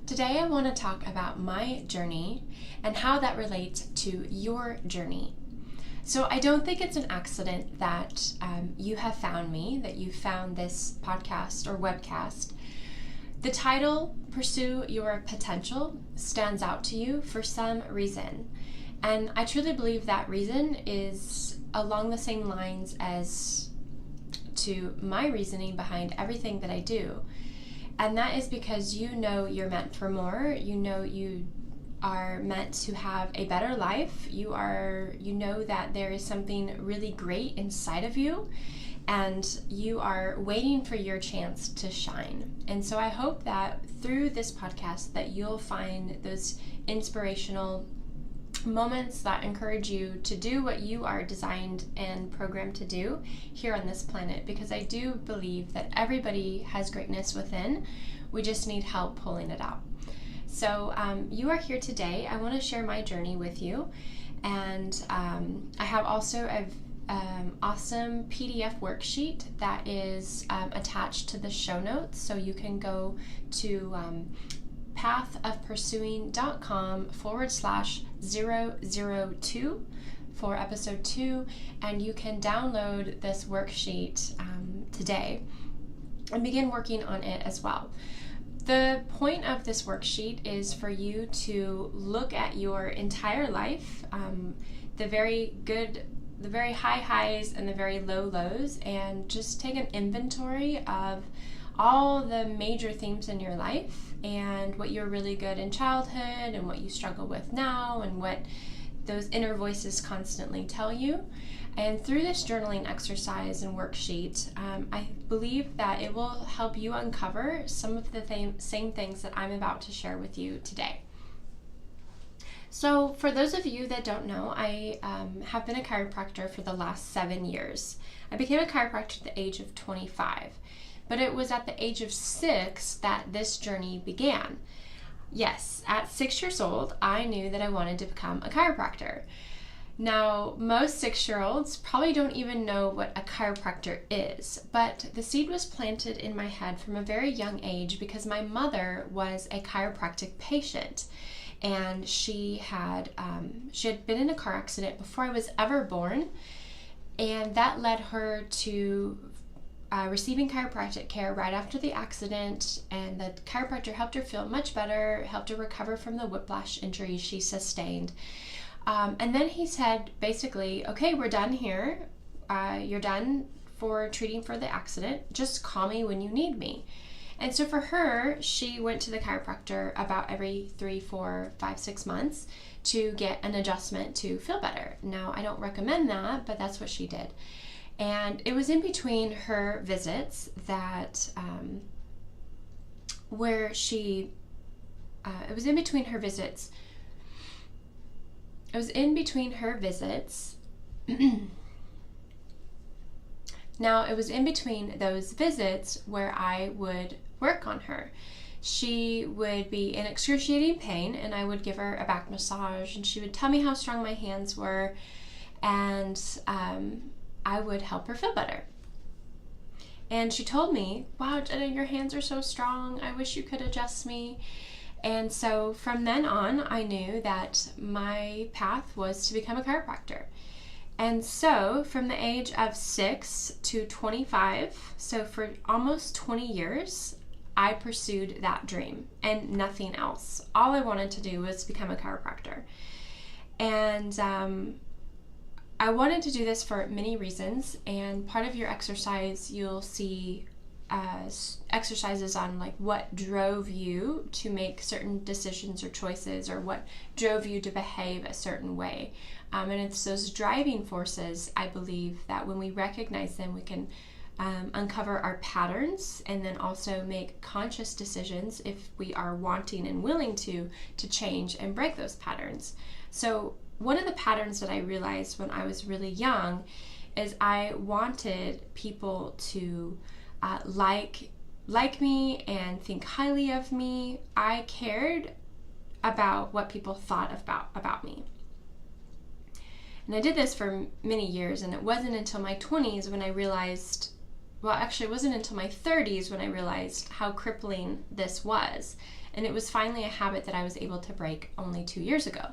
Today I want to talk about my journey and how that relates to your journey. So I don't think it's an accident that you have found me, that you found this podcast or webcast. The title, Pursue Your Potential, stands out to you for some reason. And I truly believe that reason is along the same lines as to my reasoning behind everything that I do. And that is because you know you're meant for more. You know you are meant to have a better life. You know that there is something really great inside of you, and you are waiting for your chance to shine. And so I hope that through this podcast that you'll find those inspirational moments that encourage you to do what you are designed and programmed to do here on this planet, because I do believe that everybody has greatness within. We just need help pulling it out. So you are here today. I want to share my journey with you, and I have also an awesome PDF worksheet that is attached to the show notes, so you can go to pathofpursuing.com/002 for episode 2, and you can download this worksheet today and begin working on it as well. The point of this worksheet is for you to look at your entire life, the very high highs and the very low lows, and just take an inventory of all the major themes in your life and what you're really good in childhood and what you struggle with now and what those inner voices constantly tell you. And through this journaling exercise and worksheet, I believe that it will help you uncover some of the same things that I'm about to share with you today. So for those of you that don't know, I have been a chiropractor for the last 7 years. I became a chiropractor at the age of 25. But it was at the age of 6 that this journey began. Yes, at 6 years old, I knew that I wanted to become a chiropractor. Now, most 6-year-olds probably don't even know what a chiropractor is, but the seed was planted in my head from a very young age because my mother was a chiropractic patient, and she had been in a car accident before I was ever born, and that led her to receiving chiropractic care right after the accident, and the chiropractor helped her feel much better, helped her recover from the whiplash injury she sustained. And then he said, basically, okay, we're done here. You're done for treating for the accident. Just call me when you need me. And so for her, she went to the chiropractor about every 3, 4, 5, 6 months to get an adjustment to feel better. Now, I don't recommend that, but that's what she did. And it was in between her visits that, it was in between her visits. Now, it was in between those visits where I would work on her. She would be in excruciating pain, and I would give her a back massage, and she would tell me how strong my hands were, and I would help her feel better. And she told me, wow, Jenna, your hands are so strong. I wish you could adjust me. And so from then on, I knew that my path was to become a chiropractor. And so from the age of 6 to 25, so for almost 20 years, I pursued that dream and nothing else. All I wanted to do was become a chiropractor. And I wanted to do this for many reasons, and part of your exercise, you'll see exercises on like what drove you to make certain decisions or choices, or what drove you to behave a certain way. And it's those driving forces, I believe, that when we recognize them, we can uncover our patterns, and then also make conscious decisions if we are wanting and willing to change and break those patterns. So one of the patterns that I realized when I was really young is I wanted people to like me and think highly of me. I cared about what people thought about me. And I did this for many years, and it wasn't until my 20s when I realized well, actually, it wasn't until my 30s when I realized how crippling this was. And it was finally a habit that I was able to break only 2 years ago.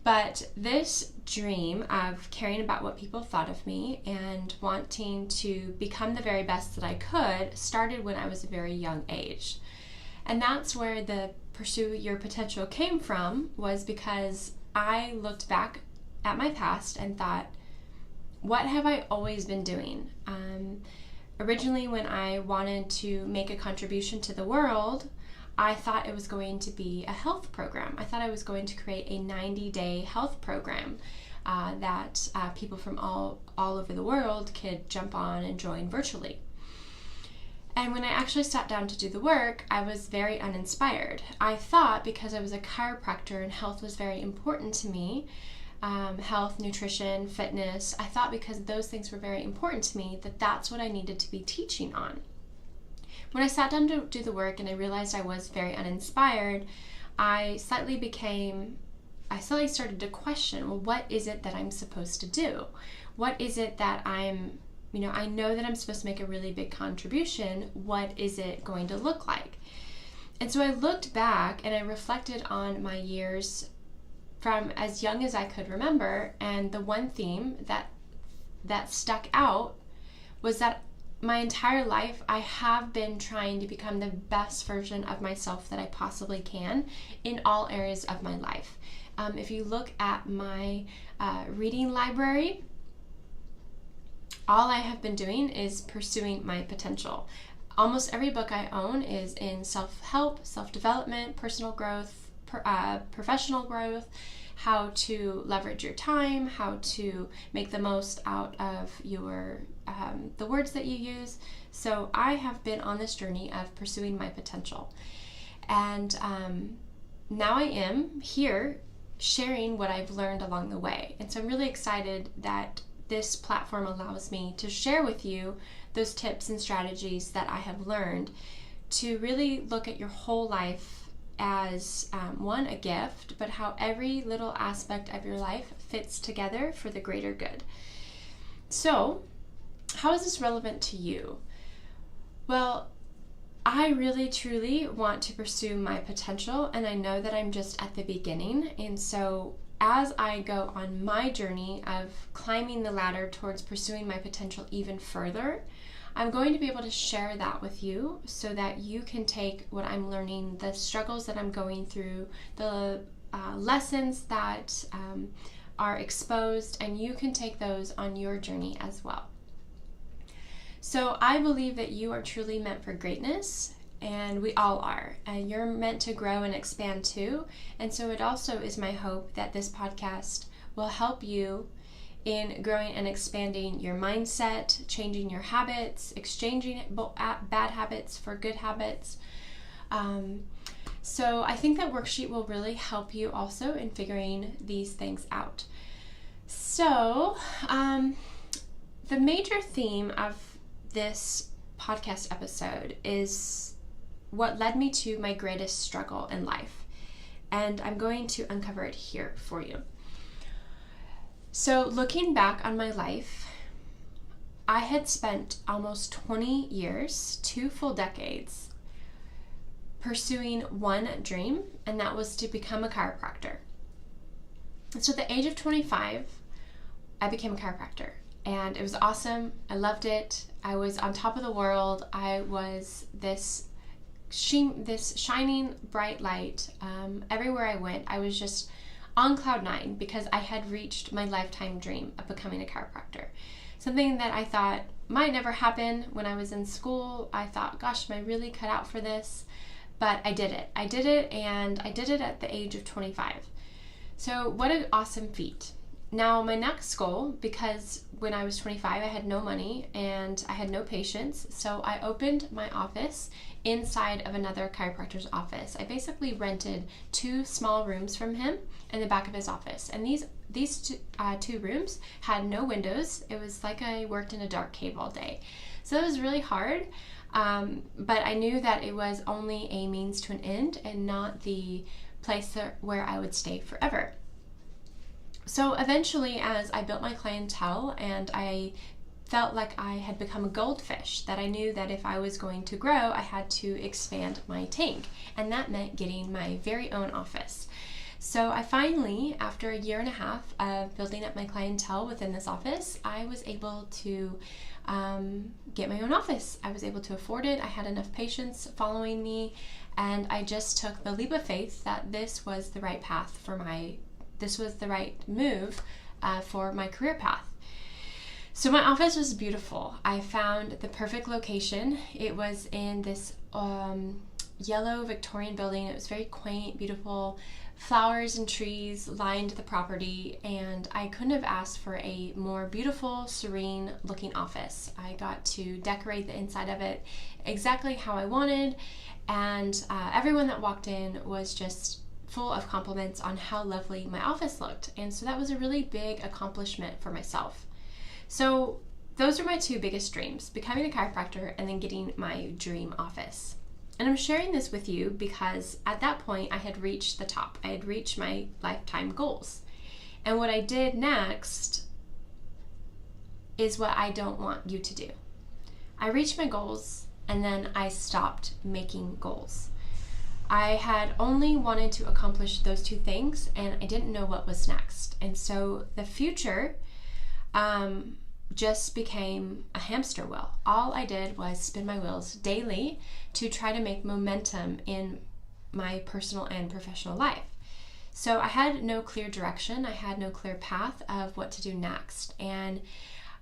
But this dream of caring about what people thought of me and wanting to become the very best that I could started when I was a very young age. And that's where the Pursue Your Potential came from, was because I looked back at my past and thought, what have I always been doing? Originally, when I wanted to make a contribution to the world, I thought it was going to be a health program. I thought I was going to create a 90-day health program that people from all over the world could jump on and join virtually. And when I actually sat down to do the work, I was very uninspired. I thought, because I was a chiropractor and health was very important to me, health, nutrition, fitness, I thought because those things were very important to me that that's what I needed to be teaching on. When I sat down to do the work and I realized I was very uninspired, I slightly started to question, well, what is it that I'm supposed to do? What is it that I know that I'm supposed to make a really big contribution. What is it going to look like? And so I looked back and I reflected on my years from as young as I could remember, and the one theme that stuck out was that my entire life I have been trying to become the best version of myself that I possibly can in all areas of my life. If you look at my reading library, all I have been doing is pursuing my potential. Almost every book I own is in self-help, self-development, personal growth, professional growth, how to leverage your time, how to make the most out of your the words that you use. So I have been on this journey of pursuing my potential. And now I am here sharing what I've learned along the way. And so I'm really excited that this platform allows me to share with you those tips and strategies that I have learned to really look at your whole life as one, a gift, but how every little aspect of your life fits together for the greater good. So, how is this relevant to you? Well, I really truly want to pursue my potential, and I know that I'm just at the beginning. And so as I go on my journey of climbing the ladder towards pursuing my potential even further, I'm going to be able to share that with you so that you can take what I'm learning, the struggles that I'm going through, the lessons that are exposed, and you can take those on your journey as well. So I believe that you are truly meant for greatness, and we all are. And you're meant to grow and expand too. And so it also is my hope that this podcast will help you in growing and expanding your mindset, changing your habits, exchanging bad habits for good habits. So I think that worksheet will really help you also in figuring these things out. So the major theme of this podcast episode is what led me to my greatest struggle in life. And I'm going to uncover it here for you. So looking back on my life, I had spent almost 20 years, 2 full decades, pursuing one dream, and that was to become a chiropractor. So at the age of 25, I became a chiropractor, and it was awesome. I loved it. I was on top of the world. I was this shining bright light. Everywhere I went, I was just on cloud 9 because I had reached my lifetime dream of becoming a chiropractor. Something that I thought might never happen when I was in school. I thought, gosh, am I really cut out for this? But I did it. I did it, and I did it at the age of 25. So what an awesome feat. Now my next goal, because when I was 25 I had no money and I had no patients, so I opened my office inside of another chiropractor's office. I basically rented 2 small rooms from him in the back of his office, and these two rooms had no windows. It was like I worked in a dark cave all day. So it was really hard, but I knew that it was only a means to an end and not the place where I would stay forever. So eventually, as I built my clientele and I felt like I had become a goldfish, that I knew that if I was going to grow, I had to expand my tank, and that meant getting my very own office. So I finally, after a year and a half of building up my clientele within this office, I was able to get my own office. I was able to afford it. I had enough patients following me, and I just took the leap of faith that this was the right path this was the right move for my career path. So my office was beautiful. I found the perfect location. It was in this yellow Victorian building. It was very quaint, beautiful. Flowers and trees lined the property, and I couldn't have asked for a more beautiful, serene looking office. I got to decorate the inside of it exactly how I wanted, and everyone that walked in was just full of compliments on how lovely my office looked. And so that was a really big accomplishment for myself. So those are my two biggest dreams: becoming a chiropractor and then getting my dream office. And I'm sharing this with you because at that point I had reached the top. I had reached my lifetime goals. And what I did next is what I don't want you to do. I reached my goals and then I stopped making goals. I had only wanted to accomplish those two things, and I didn't know what was next. And so the future just became a hamster wheel. All I did was spin my wheels daily to try to make momentum in my personal and professional life. So I had no clear direction. I had no clear path of what to do next. And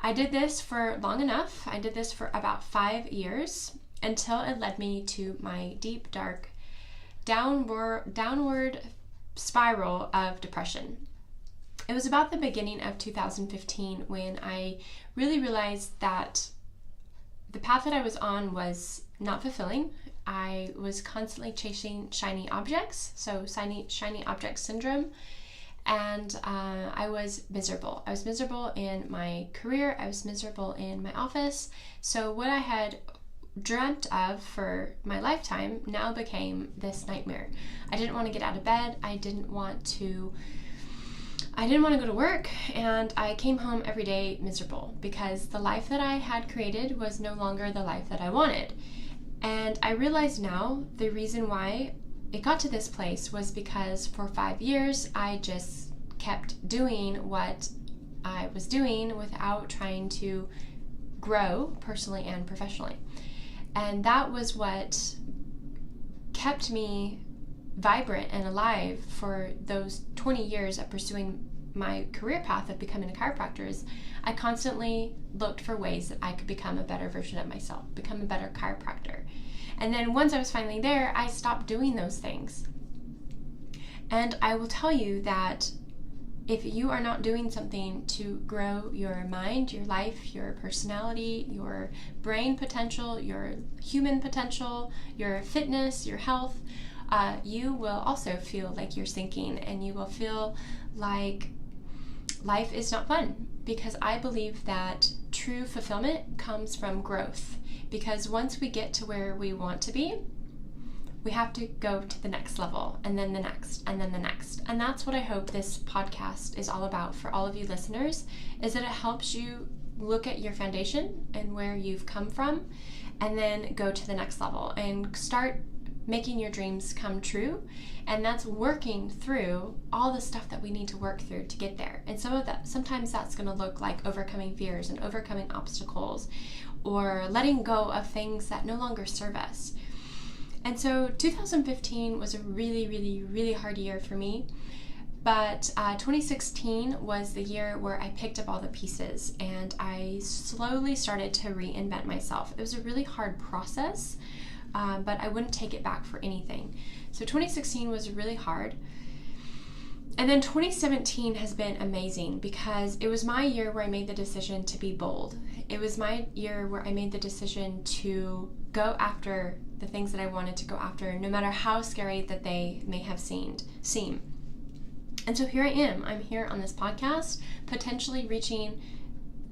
I did this for long enough. I did this for about 5 years until it led me to my deep, dark, downward spiral of depression. It was about the beginning of 2015 when I really realized that the path that I was on was not fulfilling. I was constantly chasing shiny objects, so shiny object syndrome, and I was miserable. I was miserable in my career. I was miserable in my office. So what I had dreamt of for my lifetime now became this nightmare. I didn't want to get out of bed. I didn't want to go to work, and I came home every day miserable because the life that I had created was no longer the life that I wanted. And I realize now the reason why it got to this place was because for 5 years I just kept doing what I was doing without trying to grow personally and professionally. And that was what kept me vibrant and alive for those 20 years of pursuing my career path of becoming a chiropractor. Is I constantly looked for ways that I could become a better version of myself, become a better chiropractor. And then once I was finally there, I stopped doing those things. And I will tell you that if you are not doing something to grow your mind, your life, your personality, your brain potential, your human potential, your fitness, your health, you will also feel like you're sinking, and you will feel like life is not fun, because I believe that true fulfillment comes from growth. Because once we get to where we want to be, we have to go to the next level, and then the next, and then the next. And that's what I hope this podcast is all about for all of you listeners, is that it helps you look at your foundation and where you've come from, and then go to the next level and start making your dreams come true. And that's working through all the stuff that we need to work through to get there. And sometimes that's going to look like overcoming fears and overcoming obstacles, or letting go of things that no longer serve us. And so 2015 was a really, really, really hard year for me. But 2016 was the year where I picked up all the pieces and I slowly started to reinvent myself. It was a really hard process, but I wouldn't take it back for anything. So 2016 was really hard. And then 2017 has been amazing because it was my year where I made the decision to be bold. It was my year where I made the decision to go after the things that I wanted to go after, no matter how scary that they may have seemed. And so here I am. I'm here on this podcast, potentially reaching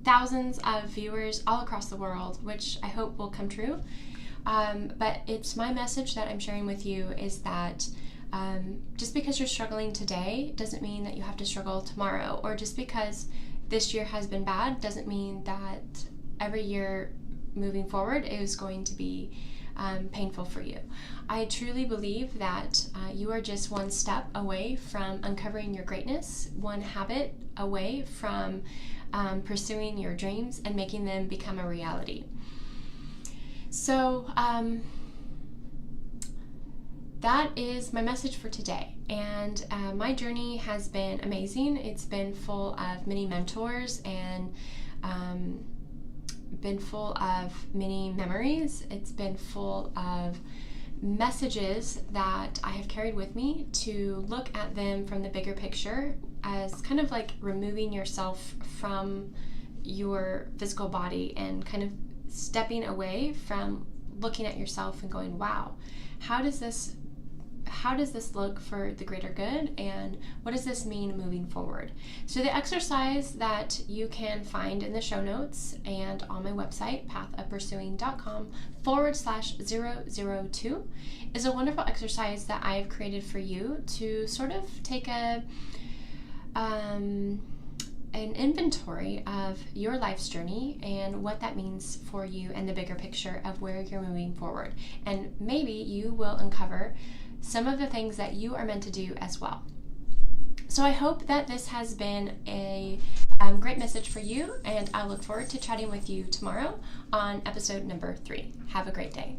thousands of viewers all across the world, which I hope will come true. But it's my message that I'm sharing with you is that just because you're struggling today doesn't mean that you have to struggle tomorrow, or just because this year has been bad doesn't mean that every year moving forward is going to be painful for you. I truly believe that you are just one step away from uncovering your greatness, one habit away from pursuing your dreams and making them become a reality. So that is my message for today. And my journey has been amazing. It's been full of many mentors and been full of many memories. It's been full of messages that I have carried with me to look at them from the bigger picture as kind of like removing yourself from your physical body and kind of stepping away from looking at yourself and going, wow, how does this look for the greater good, and what does this mean moving forward? So the exercise that you can find in the show notes and on my website, pathofpursuing.com/002, is a wonderful exercise that I have created for you to sort of take an inventory of your life's journey and what that means for you and the bigger picture of where you're moving forward. And maybe you will uncover some of the things that you are meant to do as well. So I hope that this has been a great message for you, and I look forward to chatting with you tomorrow on episode number 3. Have a great day.